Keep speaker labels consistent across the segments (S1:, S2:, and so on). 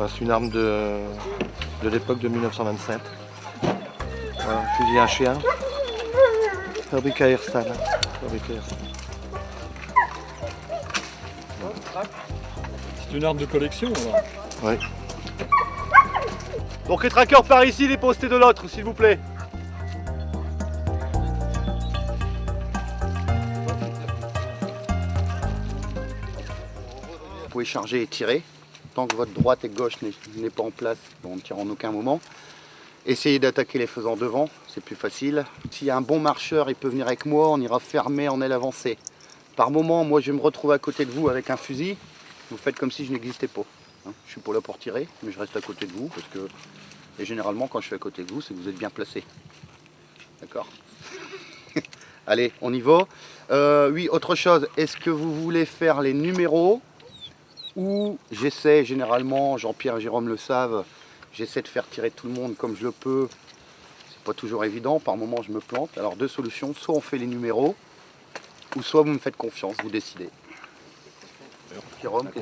S1: c'est une arme de l'époque de 1927. Voilà, fusil à chien. Fabriqué à Herstal.
S2: C'est une arme de collection alors.
S1: Oui.
S3: Donc les traqueurs par ici, les postés de l'autre, s'il vous plaît.
S4: Vous pouvez charger et tirer. Tant que votre droite et gauche n'est pas en place, on ne tire en aucun moment. Essayez d'attaquer les faisans devant, c'est plus facile. S'il y a un bon marcheur, il peut venir avec moi, on ira fermer en aile avancée. Par moment, moi je vais me retrouver à côté de vous avec un fusil, vous faites comme si je n'existais pas. Je suis pas là pour tirer, mais je reste à côté de vous, parce que et généralement quand je suis à côté de vous, c'est que vous êtes bien placé. D'accord. Allez, on y va. Oui, autre chose, est-ce que vous voulez faire les numéros ou j'essaie généralement, Jean-Pierre et Jérôme le savent, j'essaie de faire tirer tout le monde comme je le peux. C'est pas toujours évident, par moment je me plante. Alors deux solutions, soit on fait les numéros, ou soit vous me faites confiance, vous décidez. Jérôme, tu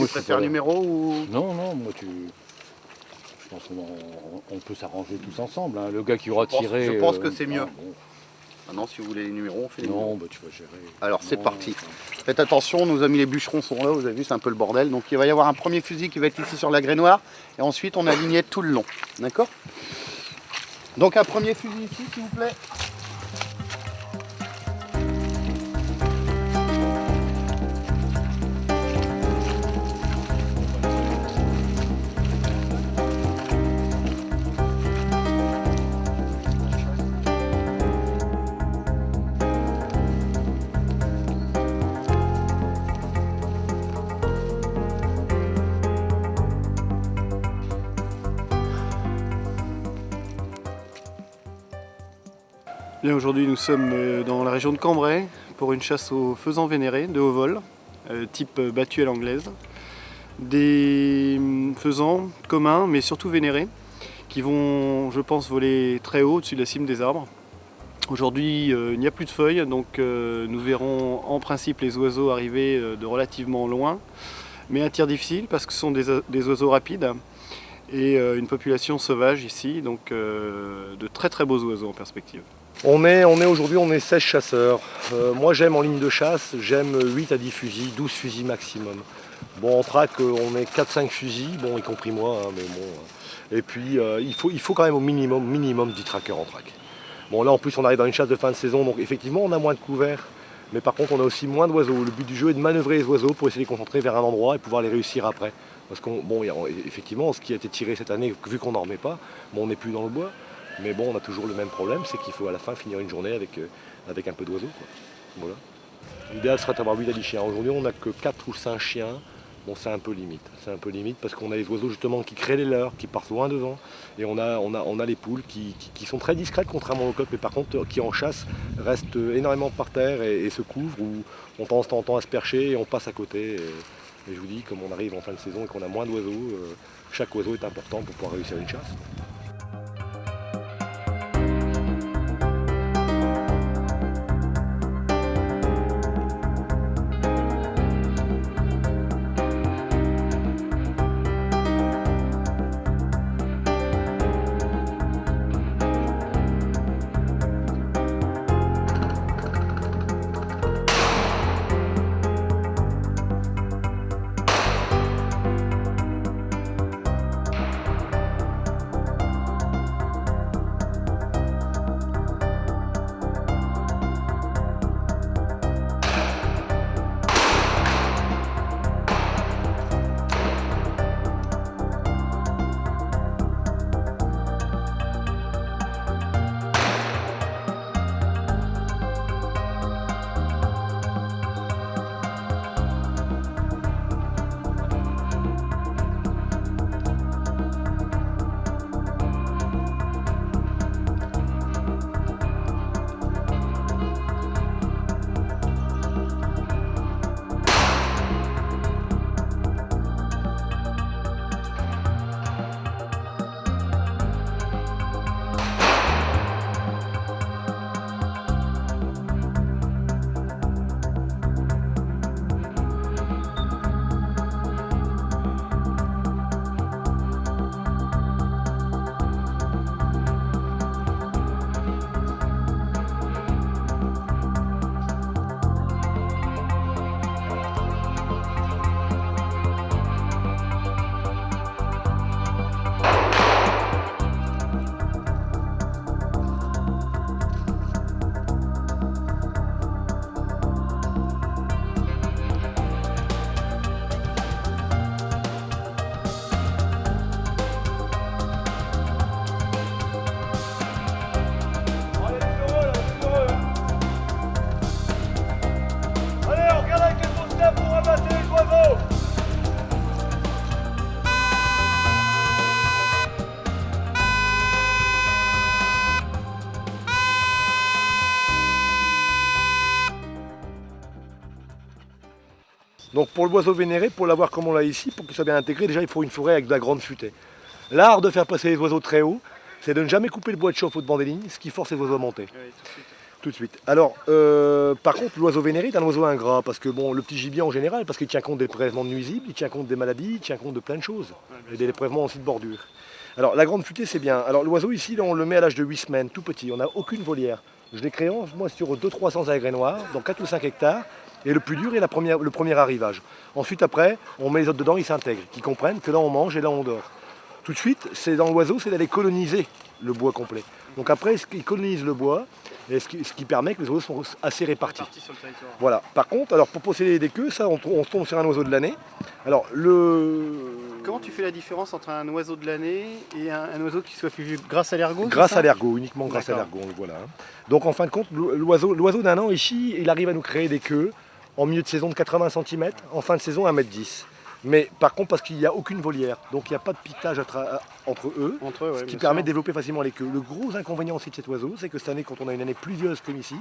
S4: préfères numéro ou...
S2: Non, moi je pense qu'on peut s'arranger tous ensemble. Hein. Le gars qui aura tiré...
S4: Je pense que c'est mieux. Bon. Maintenant, si vous voulez les numéros, on fait les numéros.
S2: Non, bah tu vas gérer.
S4: Alors c'est parti. Faites attention, nos amis les bûcherons sont là, vous avez vu, c'est un peu le bordel. Donc il va y avoir un premier fusil qui va être ici sur la grainoire, et ensuite on alignait tout le long. D'accord? Donc un premier fusil ici, s'il vous plaît.
S3: Bien, aujourd'hui nous sommes dans la région de Cambrai pour une chasse aux faisans vénérés de haut vol, type battu à l'anglaise. Des faisans communs mais surtout vénérés qui vont, je pense, voler très haut au-dessus de la cime des arbres. Aujourd'hui il n'y a plus de feuilles, donc nous verrons en principe les oiseaux arriver de relativement loin, mais un tir difficile parce que ce sont des oiseaux rapides et une population sauvage ici, donc de très très beaux oiseaux en perspective.
S1: On est aujourd'hui, on est 16 chasseurs. Moi j'aime en ligne de chasse, j'aime 8 à 10 fusils, 12 fusils maximum. Bon, en traque, on est 4-5 fusils, bon, y compris moi, hein, mais bon. Et puis il faut quand même au minimum 10 traqueurs en traque. Bon, là en plus on arrive dans une chasse de fin de saison, donc effectivement on a moins de couverts, mais par contre on a aussi moins d'oiseaux. Le but du jeu est de manœuvrer les oiseaux pour essayer de les concentrer vers un endroit et pouvoir les réussir après. Parce qu'on, bon, effectivement, ce qui a été tiré cette année, vu qu'on n'en remet pas, bon, on n'est plus dans le bois. Mais bon, on a toujours le même problème, c'est qu'il faut à la fin finir une journée avec un peu d'oiseaux. Voilà. L'idéal serait d'avoir 8 à 10 chiens. Aujourd'hui, on n'a que 4 ou 5 chiens. Bon, c'est un peu limite. C'est un peu limite parce qu'on a les oiseaux justement qui créent les leurs, qui partent loin devant. Et on a les poules qui sont très discrètes contrairement aux coqs, mais par contre qui en chasse restent énormément par terre et se couvrent ou on pense de temps en temps à se percher et on passe à côté. Et je vous dis, comme on arrive en fin de saison et qu'on a moins d'oiseaux, chaque oiseau est important pour pouvoir réussir une chasse. Donc pour l'oiseau vénéré, pour l'avoir comme on l'a ici, pour qu'il soit bien intégré, déjà il faut une forêt avec de la grande futaie. L'art de faire passer les oiseaux très haut, c'est de ne jamais couper le bois de chauffe au-devant des lignes, ce qui force les oiseaux à monter.
S3: Ouais, tout de suite.
S1: Tout de suite. Alors, par contre, l'oiseau vénéré est un oiseau ingrat, parce que bon, le petit gibier en général, parce qu'il tient compte des prélèvements de nuisibles, il tient compte des maladies, il tient compte de plein de choses, et des prélèvements aussi de bordure. Alors, la grande futée, c'est bien. Alors, l'oiseau ici, là, on le met à l'âge de 8 semaines, tout petit, on n'a aucune volière. Je l'ai créé, moi, sur 200-300 agrès noirs, dans 4 ou 5 hectares, et le plus dur est le premier arrivage. Ensuite, après, on met les autres dedans, ils s'intègrent, qu'ils comprennent que là, on mange et là, on dort. Tout de suite, c'est dans l'oiseau, c'est d'aller coloniser le bois complet. Donc après, il colonise le bois, et ce qui permet que les oiseaux sont assez répartis.
S3: Parti sur le territoire.
S1: Voilà. Par contre, alors pour posséder des queues, ça, on tombe sur un oiseau de l'année. Alors
S3: Comment tu fais la différence entre un oiseau de l'année et un oiseau qui soit plus vieux grâce à l'ergot?
S1: Grâce à l'ergot, uniquement grâce à
S3: D'accord.
S1: l'ergot, voilà. Donc en fin de compte, l'oiseau d'un an ici, il arrive à nous créer des queues en milieu de saison de 80 cm, en fin de saison 1,10 m. Mais par contre, parce qu'il n'y a aucune volière, donc il n'y a pas de piquetage entre eux,
S3: Entre eux, ouais,
S1: ce qui
S3: bien
S1: permet
S3: sûr.
S1: de développer facilement les queues. Le gros inconvénient aussi de cet oiseau, c'est que cette année, quand on a une année pluvieuse comme ici,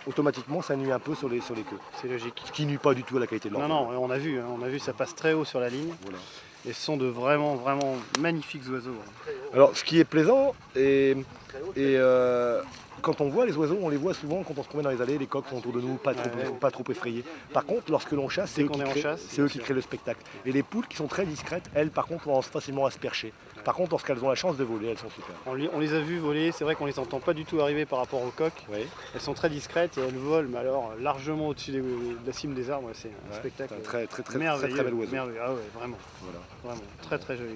S1: automatiquement ça nuit un peu sur les queues.
S3: C'est logique.
S1: Ce qui nuit pas du tout à la qualité de
S3: Non,
S1: l'enfant.
S3: non, on a vu, ça passe très haut sur la ligne.
S1: Voilà.
S3: Et ce sont de vraiment, vraiment magnifiques oiseaux.
S1: Alors ce qui est plaisant, quand on voit les oiseaux, on les voit souvent quand on se promène dans les allées, les coqs sont autour de nous, pas trop effrayés. Par contre, lorsque l'on chasse, c'est eux,
S3: qu'on est en chasse,
S1: c'est eux qui créent le spectacle. Et les poules qui sont très discrètes, elles par contre vont facilement à se percher. Par contre, lorsqu'elles ont la chance de voler, elles sont super.
S3: On les a vus voler, c'est vrai qu'on les entend pas du tout arriver par rapport aux coqs.
S1: Oui.
S3: Elles sont très discrètes et elles volent, mais alors largement au-dessus de la cime des arbres. C'est un spectacle
S1: Très
S3: merveilleux.
S1: bel oiseau.
S3: Merveilleux. Ah ouais, vraiment,
S1: Voilà.
S3: vraiment, très très joli.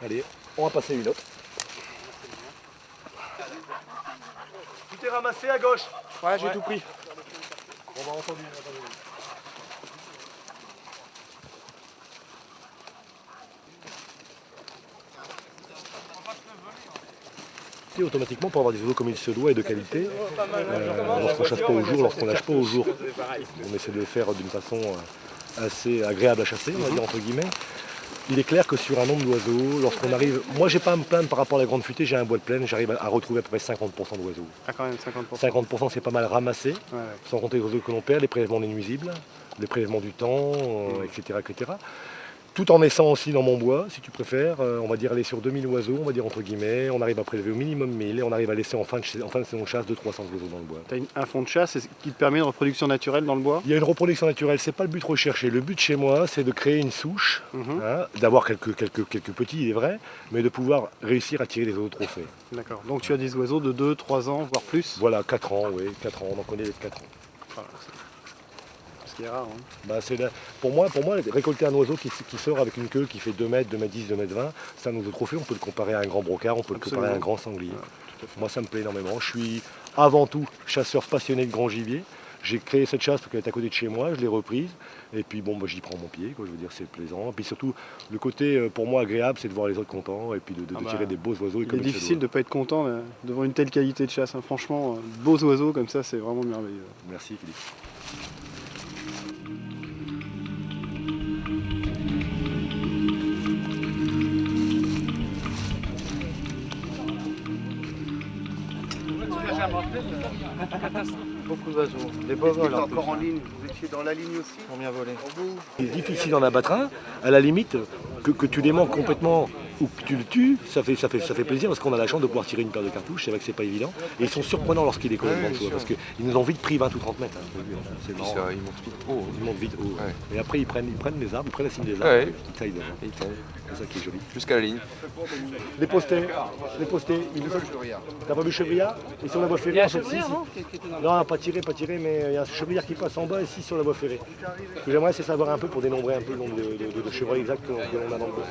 S1: Allez, on va passer une autre. Tout est ramassé à gauche.
S3: Ouais, j'ai tout pris.
S1: On va entendu. Automatiquement pour avoir des oiseaux comme il se doit et de qualité, lorsqu'on chasse pas au jour, lorsqu'on lâche pas au jour, on essaie de le faire d'une façon assez agréable à chasser, on va dire entre guillemets. Il est clair que sur un nombre d'oiseaux, lorsqu'on arrive, moi j'ai pas à me plaindre par rapport à la grande futée, j'ai un bois de plaine, j'arrive à retrouver à peu près 50% d'oiseaux.
S3: Ah, quand même, 50%.
S1: 50% c'est pas mal ramassé,
S3: Ouais.
S1: sans compter les oiseaux que l'on perd, les prélèvements des nuisibles, les prélèvements du temps, etc., etc. Tout en naissant aussi dans mon bois, si tu préfères, on va dire aller sur 2000 oiseaux, on va dire entre guillemets, on arrive à prélever au minimum 1000 et on arrive à laisser en fin de saison de chasse 200-300 oiseaux dans le bois.
S3: Tu as un fond de chasse qui te permet une reproduction naturelle dans le bois.
S1: Il y a une reproduction naturelle, c'est pas le but recherché. Le but chez moi, c'est de créer une souche,
S3: Mhm.
S1: d'avoir quelques petits, il est vrai, mais de pouvoir réussir à tirer les oiseaux trophées.
S3: D'accord. Donc tu as des oiseaux de 2, 3 ans, voire plus.
S1: Voilà, 4 ans, oui, 4 ans, on en connaît les 4 ans.
S3: Voilà. Ce qui est rare. Hein.
S1: Bah, pour moi, récolter un oiseau qui sort avec une queue qui fait 2 mètres, 2 mètres 10, 2 mètres 20, c'est un oiseau trophée, on peut le comparer à un grand brocard, on peut le comparer à un grand sanglier.
S3: Ouais,
S1: Moi ça me plaît énormément. Je suis avant tout chasseur passionné de grand gibier. J'ai créé cette chasse parce qu'elle est à côté de chez moi, je l'ai reprise. Et puis bon, j'y prends mon pied, quoi, je veux dire, c'est plaisant. Et puis surtout, le côté pour moi agréable, c'est de voir les autres contents et puis de tirer des beaux oiseaux.
S3: Il est difficile de ne pas être content devant une telle qualité de chasse. Hein. Franchement, beaux oiseaux comme ça, c'est vraiment merveilleux.
S1: Merci Philippe.
S5: Beaucoup d'oiseaux. Des beaux
S4: Vous
S5: vols
S4: êtes
S5: en plus.
S4: encore en ligne, vous étiez dans la ligne aussi.
S5: Ils ont bien volé.
S1: C'est difficile d'en abattre un, à la limite, que tu les manques complètement ou que tu le tues, ça fait plaisir parce qu'on a la chance de pouvoir tirer une paire de cartouches, c'est vrai que c'est pas évident. Et ils sont surprenants lorsqu'il est complètement de soi, parce qu'ils nous ont vite pris 20 ou 30 mètres. Hein, c'est marrant.
S6: Ils montent vite trop.
S1: Ils montent vite haut.
S6: Ouais.
S1: Et après ils prennent les arbres, ils prennent la cime des arbres,
S6: Ouais.
S1: ils taillent devant.
S6: Et ils tombent
S1: C'est ça qui est joli.
S6: jusqu'à la ligne.
S1: Les postés, t'as pas vu Chevrillard? Et sur la voie ferrée, en fait, si. Non, pas tiré, mais il y a un chevrillard qui passe en bas ici sur la voie ferrée. Ce que j'aimerais, c'est savoir un peu pour dénombrer un peu le nombre de chevreuils exacts que l'on a dans le bois.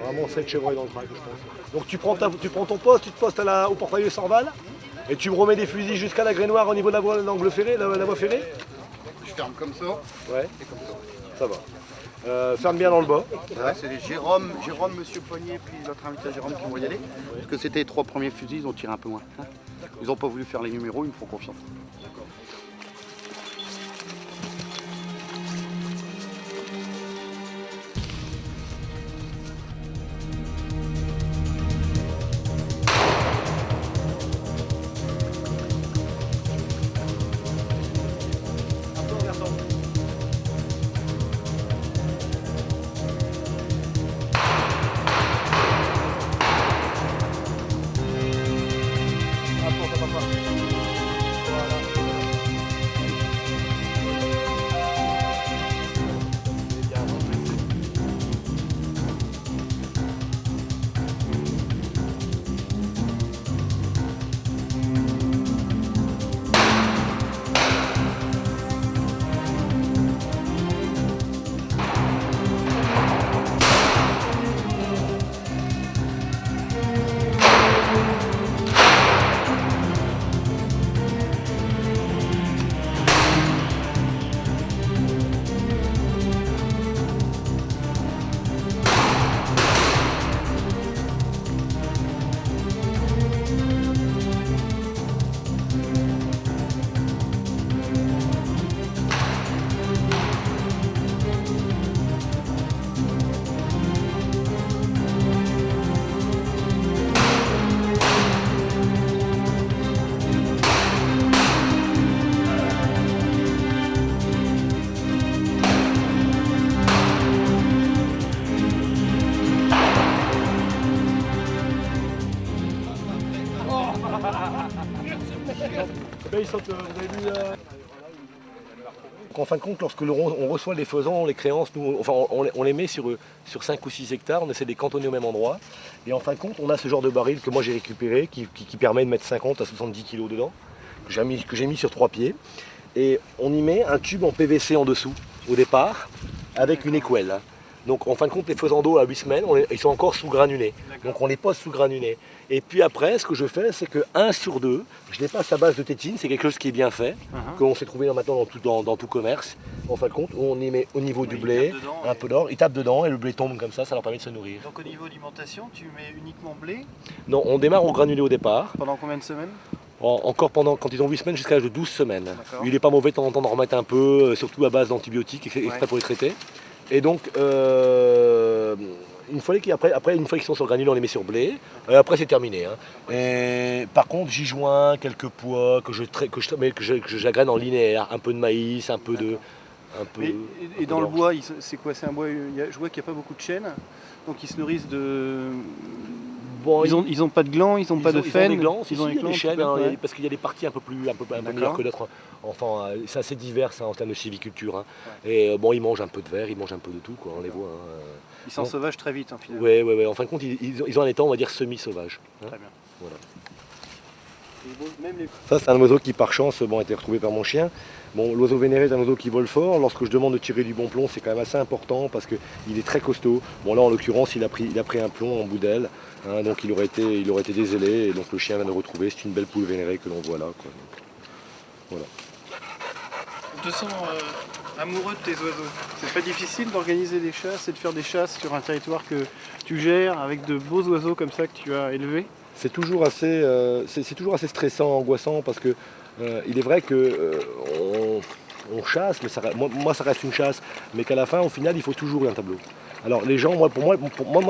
S1: Vraiment 7 chevreuils dans le trac, je pense. Donc tu prends ton poste, tu te postes au portail Sorval, et tu me remets des fusils jusqu'à la Grénoire au niveau de l'angle ferré, la voie ferrée.
S4: Je ferme comme ça.
S1: Ouais, ça va. Ferme bien dans le bas.
S4: Ouais, c'est les Jérôme, Monsieur Poignet, puis notre invité Jérôme qui vont y aller. Parce que c'était les 3 premiers fusils, ils ont tiré un peu moins. Ils n'ont pas voulu faire les numéros, ils me font confiance.
S1: saute, vous avez vu En fin de compte, lorsque on reçoit les faisans, les créances, on les met sur 5 ou 6 hectares, on essaie de les cantonner au même endroit. Et en fin de compte, on a ce genre de baril que moi j'ai récupéré, qui permet de mettre 50 à 70 kg dedans, que j'ai mis sur 3 pieds. Et on y met un tube en PVC en dessous, au départ, avec une équelle. Donc en fin de compte, les faisans d'eau à 8 semaines, ils sont encore sous granulés. Donc on les pose sous granulés. Et puis après, ce que je fais, c'est que 1 sur 2, je les passe à base de tétine, c'est quelque chose qui est bien fait, qu'on s'est trouvé maintenant dans tout commerce. En fin de compte, on y met au niveau du blé, un peu d'or, ils tapent dedans et le blé tombe comme ça leur permet de se nourrir.
S3: Donc au niveau alimentation, tu mets uniquement blé?
S1: Non, on démarre au granulé au départ.
S3: Pendant combien de semaines?
S1: Encore quand ils ont 8 semaines jusqu'à l'âge de 12 semaines. Il n'est pas mauvais de temps en temps d'en remettre un peu, surtout à base d'antibiotiques, exprès pour les traiter. Et donc, une fois qu'ils sont sur le granulé, on les met sur blé. Après, c'est terminé. Et, par contre, j'y joins quelques pois que j'agrène en linéaire. Un peu de maïs, un peu de...
S3: Et dans le bois, c'est quoi? C'est un bois, je vois qu'il n'y a pas beaucoup de chênes. Donc ils se nourrissent de... Bon, ils ont pas de glands, ils n'ont pas de faine.
S1: Ils ont des chênes, parce qu'il y a des parties un peu meilleures que d'autres. Enfin, c'est assez divers en termes de sylviculture. Et bon, ils mangent un peu de verre, ils mangent un peu de tout, quoi, on les voit.
S3: Ils s'ensauvagent très vite, finalement.
S1: Oui. En fin de compte, ils ont un état, on va dire, semi-sauvage.
S3: Très bien.
S1: Voilà. Ça, c'est un oiseau qui, par chance, a été retrouvé par mon chien. Bon, l'oiseau vénéré est un oiseau qui vole fort. Lorsque je demande de tirer du bon plomb, c'est quand même assez important parce qu'il est très costaud. Bon, là, en l'occurrence, il a pris un plomb en bout d'aile, donc il aurait été dézélé, et donc le chien vient de le retrouver. C'est une belle poule vénérée que l'on voit là, quoi. Donc, voilà.
S3: On te sent amoureux de tes oiseaux. C'est pas difficile d'organiser des chasses et de faire des chasses sur un territoire que tu gères avec de beaux oiseaux comme ça que tu as élevés?
S1: C'est toujours assez stressant, angoissant, parce que il est vrai que on chasse, mais moi ça reste une chasse, mais qu'à la fin, au final, il faut toujours un tableau. Alors les gens, moi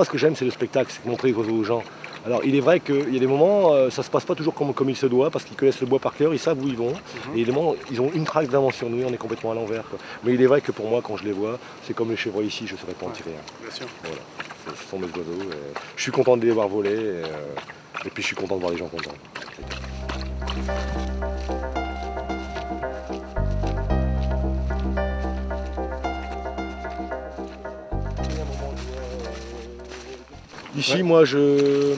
S1: ce que j'aime, c'est le spectacle, c'est montrer les oiseaux aux gens. Alors il est vrai qu'il y a des moments, ça se passe pas toujours comme il se doit, parce qu'ils connaissent le bois par cœur, ils savent où ils vont, et il y a des moments, ils ont une trace d'avance sur nous, on est complètement à l'envers, quoi. Mais il est vrai que pour moi, quand je les vois, c'est comme les chevreuils ici, je ne saurais pas en tirer un.
S3: Bien sûr.
S1: Voilà. Ce sont mes oiseaux. Je suis content de les voir voler, et puis je suis content de voir les gens contents. Ici, moi, j'ai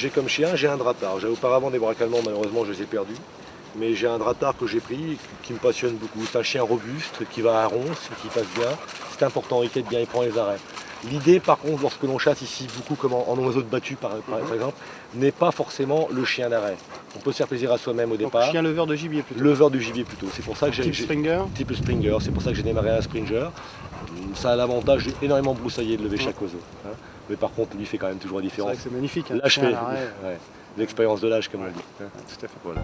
S1: comme chien, j'ai un dratard. J'avais auparavant des braques allemands, malheureusement, je les ai perdus. Mais j'ai un dratard que j'ai pris, qui me passionne beaucoup. C'est un chien robuste, qui va à ronce, qui passe bien. C'est important, il quête bien, il prend les arrêts. L'idée, par contre, lorsque l'on chasse ici, beaucoup comme en oiseau de battu, par exemple, n'est pas forcément le chien d'arrêt. On peut se faire plaisir à soi-même au départ.
S3: Chien leveur de gibier plutôt.
S1: Leveur de gibier plutôt. C'est pour ça que
S3: type Springer.
S1: Type Springer. C'est pour ça que j'ai démarré un Springer. Ça a l'avantage d'énormément broussailler, de lever chaque oiseau. Mais par contre, lui fait quand même toujours la différence.
S3: C'est magnifique.
S1: L'âge fait l'expérience de l'âge, comme on dit.
S3: Tout à fait.
S1: Voilà.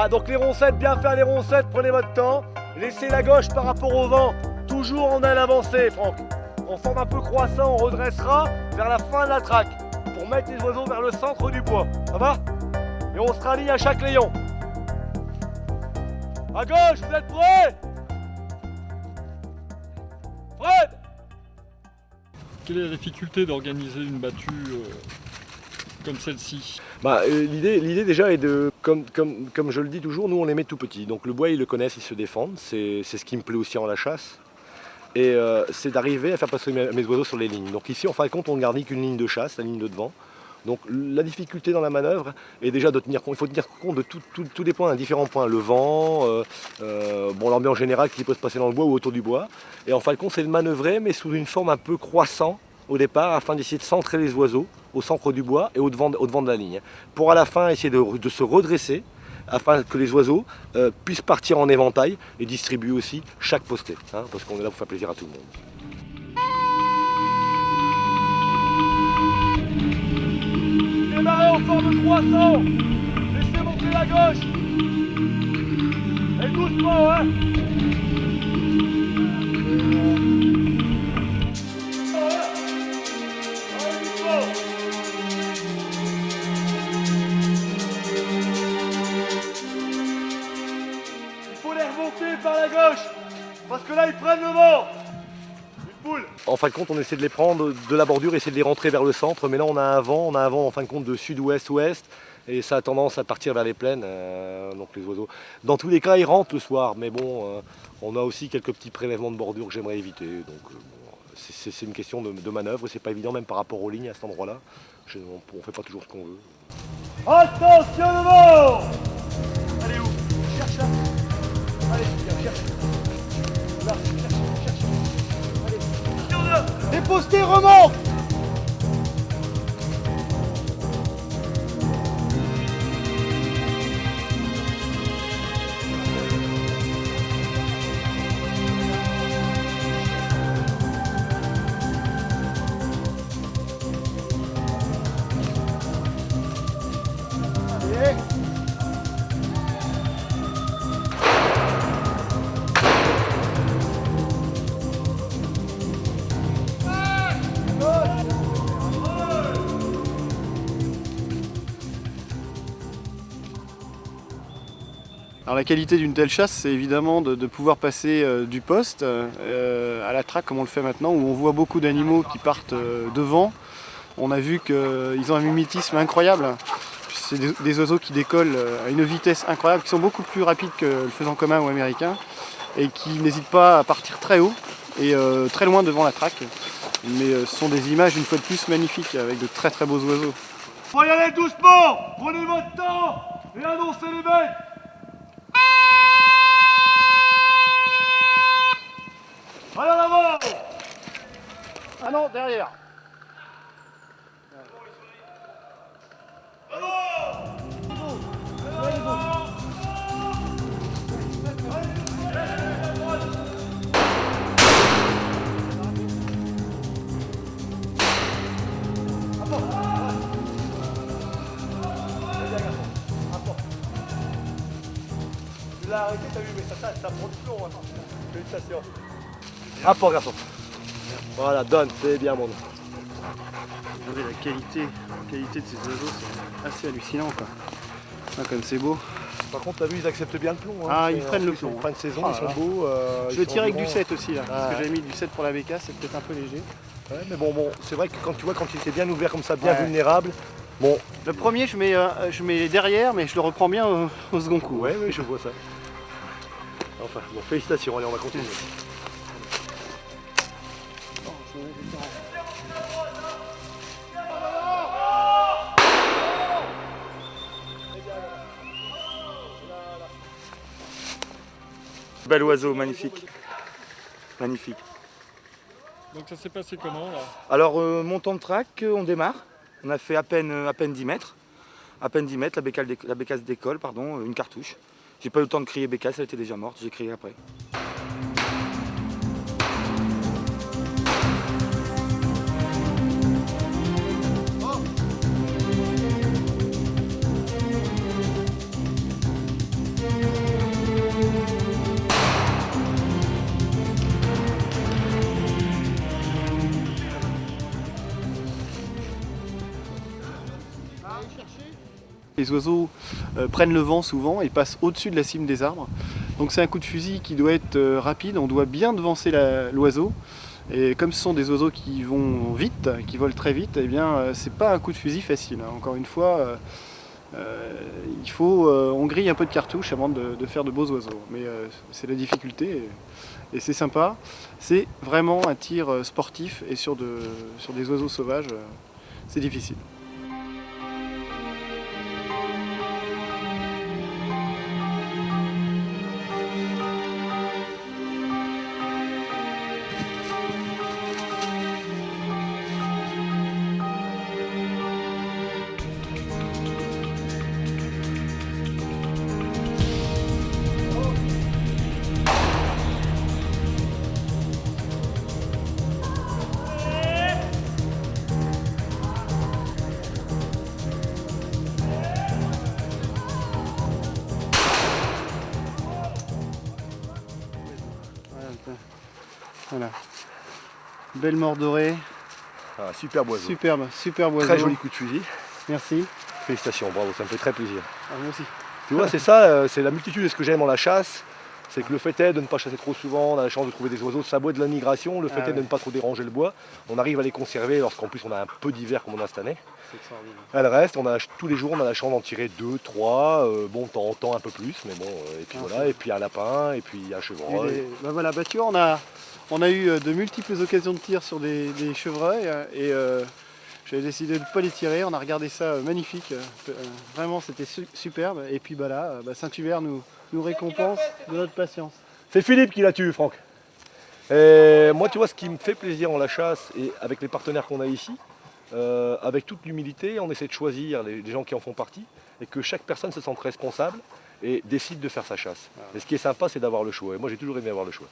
S1: Donc les roncettes, bien faire les roncettes, prenez votre temps. Laissez la gauche par rapport au vent, toujours en aile avancée, Franck. On forme un peu croissant, on redressera vers la fin de la traque pour mettre les oiseaux vers le centre du bois. Ça va? Et on se rallie à chaque rayon. À gauche, vous êtes prêts? Fred!
S5: Quelle est la difficulté d'organiser une battue comme celle-ci?
S1: L'idée déjà est de, comme je le dis toujours, nous on les met tout petits. Donc le bois, ils le connaissent, ils se défendent. C'est ce qui me plaît aussi en la chasse. Et c'est d'arriver à faire passer mes oiseaux sur les lignes. Donc ici, en fin de compte, on ne garde qu'une ligne de chasse, la ligne de devant. Donc la difficulté dans la manœuvre est déjà de tenir compte. Il faut tenir compte de tous les points, différents points. Le vent, l'ambiance générale qui peut se passer dans le bois ou autour du bois. Et en fin de compte, c'est de manœuvrer, mais sous une forme un peu croissant au départ, afin d'essayer de centrer les oiseaux au centre du bois et au devant de la ligne. Pour à la fin essayer de se redresser, afin que les oiseaux puissent partir en éventail et distribuer aussi chaque posté, parce qu'on est là pour faire plaisir à tout le monde. Démarrez en forme croissant. Laissez monter la gauche. Et doucement, Il faut les remonter par la gauche. Parce que là, ils prennent En fin de compte, on essaie de les prendre de la bordure, essayer de les rentrer vers le centre, mais là on a un vent en fin de compte de sud-ouest-ouest, et ça a tendance à partir vers les plaines, donc les oiseaux. Dans tous les cas, ils rentrent le soir, mais bon, on a aussi quelques petits prélèvements de bordure que j'aimerais éviter, donc c'est une question de manœuvre, c'est pas évident même par rapport aux lignes à cet endroit-là, on fait pas toujours ce qu'on veut. Attention le vent! Allez où? Cherche là! Allez, viens, cherche! Là, cherche! Allez! Les postés remontent! Allez!
S3: Alors la qualité d'une telle chasse, c'est évidemment de pouvoir passer du poste à la traque comme on le fait maintenant, où on voit beaucoup d'animaux qui partent devant. On a vu qu'ils ont un mimétisme incroyable. C'est des oiseaux qui décollent à une vitesse incroyable, qui sont beaucoup plus rapides que le faisan commun ou américain, et qui n'hésitent pas à partir très haut et très loin devant la traque. Mais ce sont des images une fois de plus magnifiques, avec de très très beaux oiseaux.
S1: Faut y aller doucement! Prenez votre temps et annoncez les bêtes! Allez en avant!
S3: Ah non, derrière!
S1: Tu l'as arrêté, t'as vu, mais ça prend du plomb. Félicitations. Rapport, garçon. Voilà, donne, c'est bien mon nom.
S3: Regardez la qualité de ces oiseaux, c'est assez hallucinant quoi. Ah, comme c'est beau.
S1: Par contre, t'as vu, ils acceptent bien le plomb. Hein.
S3: Ah, ils prennent le plomb.
S1: En fin de saison,
S3: Ah,
S1: ils sont
S3: là.
S1: beaux.
S3: Je le tire avec du 7 aussi là, parce
S1: Ah,
S3: que j'avais mis du 7 pour la bécasse, c'est peut-être un peu léger.
S1: Ouais, mais bon, c'est vrai que quand tu vois, quand il était bien ouvert comme ça, bien
S3: Ouais.
S1: vulnérable, bon.
S3: Le premier, je mets derrière, mais je le reprends bien au second coup.
S1: Ouais, je vois ça. Enfin, bon, félicitations, allez, on va continuer.
S6: Bel oiseau, magnifique. Magnifique.
S5: Donc ça s'est passé comment là?
S6: Alors, mon temps de traque, on démarre. On a fait à peine 10 mètres. À peine 10 mètres, la bécasse décolle, pardon, une cartouche. J'ai pas eu le temps de crier bécasse, elle était déjà morte, j'ai crié après.
S3: Les oiseaux prennent le vent souvent et passent au-dessus de la cime des arbres. Donc c'est un coup de fusil qui doit être rapide, on doit bien devancer l'oiseau. Et comme ce sont des oiseaux qui vont vite, qui volent très vite, eh bien c'est pas un coup de fusil facile. Encore une fois, on grille un peu de cartouche avant de faire de beaux oiseaux. Mais c'est la difficulté et c'est sympa. C'est vraiment un tir sportif et sur des oiseaux sauvages, c'est difficile. Voilà. Belle mort dorée,
S1: Ah, superbe oiseau.
S3: superbe oiseau.
S1: Très joli coup de fusil.
S3: Merci.
S1: Félicitations, bravo, ça me fait très plaisir.
S3: Ah, moi aussi.
S1: Tu vois, c'est ça, c'est la multitude de ce que j'aime dans la chasse. C'est que le fait est de ne pas chasser trop souvent, on a la chance de trouver des oiseaux, ça boit de la migration, le fait est de ne pas trop déranger le bois. On arrive à les conserver lorsqu'en plus on a un peu d'hiver comme on a cette année.
S3: C'est extraordinaire.
S1: Elle reste, tous les jours on a la chance d'en tirer 2, 3, bon de temps en temps un peu plus, mais bon, et puis voilà, et puis un lapin, et puis un chevreuil.
S3: Bah voilà, tu vois, on a eu de multiples occasions de tir sur des chevreuils et j'avais décidé de ne pas les tirer. On a regardé ça magnifique, vraiment c'était superbe. Et puis bah là, Saint-Hubert nous récompense de notre patience.
S1: C'est Philippe qui la tue, Franck. Et moi, tu vois, ce qui me fait plaisir en la chasse, et avec les partenaires qu'on a ici, avec toute l'humilité, on essaie de choisir les gens qui en font partie, et que chaque personne se sente responsable et décide de faire sa chasse. Et ce qui est sympa, c'est d'avoir le choix. Et moi, j'ai toujours aimé avoir le choix.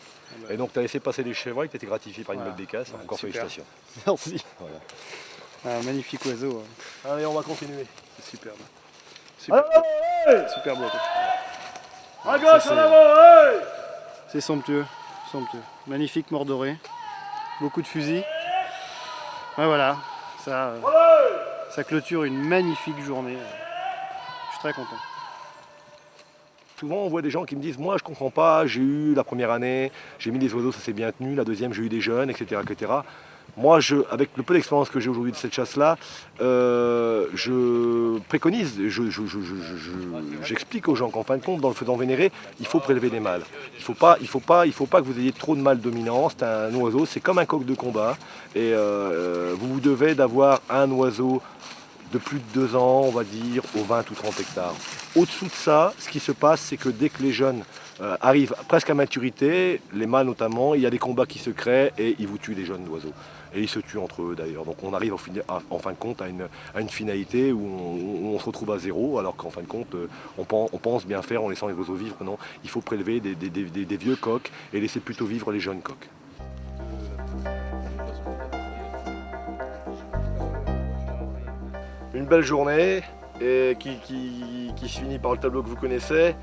S1: Et donc, tu as laissé passer des chevreuils, tu as été gratifié par une belle bécasse. Encore
S3: super.
S1: félicitations.
S3: Merci.
S1: Voilà.
S3: Un magnifique oiseau,
S1: Allez, on va continuer.
S3: c'est superbe.
S1: Super
S3: Super beau.
S1: À gauche,
S3: Ça,
S1: en avant, hey.
S3: C'est somptueux, somptueux. Magnifique mort doré, beaucoup de fusils. Ouais, voilà, ça clôture une magnifique journée. Je suis très content.
S1: Souvent, on voit des gens qui me disent, moi, je comprends pas, j'ai eu la première année, j'ai mis des oiseaux, ça s'est bien tenu, la deuxième, j'ai eu des jeunes, etc., etc. Moi, avec le peu d'expérience que j'ai aujourd'hui de cette chasse-là, je préconise, j'explique aux gens qu'en fin de compte, dans le faisan vénéré, il faut prélever les mâles. Il faut pas que vous ayez trop de mâles dominants. C'est un oiseau, c'est comme un coq de combat. Et vous devez d'avoir un oiseau de plus de 2 ans, on va dire, aux 20 ou 30 hectares. Au-dessous de ça, ce qui se passe, c'est que dès que les jeunes arrivent presque à maturité, les mâles notamment, il y a des combats qui se créent et ils vous tuent les jeunes oiseaux. Et ils se tuent entre eux d'ailleurs. Donc on arrive en fin de compte à une finalité où on se retrouve à zéro, alors qu'en fin de compte, on pense bien faire en laissant les oiseaux vivre. Non, il faut prélever des vieux coqs et laisser plutôt vivre les jeunes coqs. Une belle journée et qui se finit par le tableau que vous connaissez.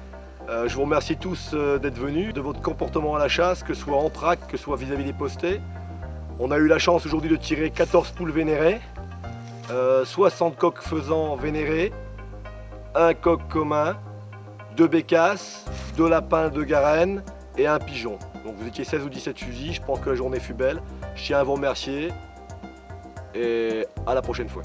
S1: Je vous remercie tous d'être venus, de votre comportement à la chasse, que ce soit en traque, que ce soit vis-à-vis des postés. On a eu la chance aujourd'hui de tirer 14 poules vénérées, 60 coqs faisans vénérés, un coq commun, 2 bécasses, 2 lapins de Garenne et un pigeon. Donc vous étiez 16 ou 17 fusils, je pense que la journée fut belle. Je tiens à vous remercier et à la prochaine fois.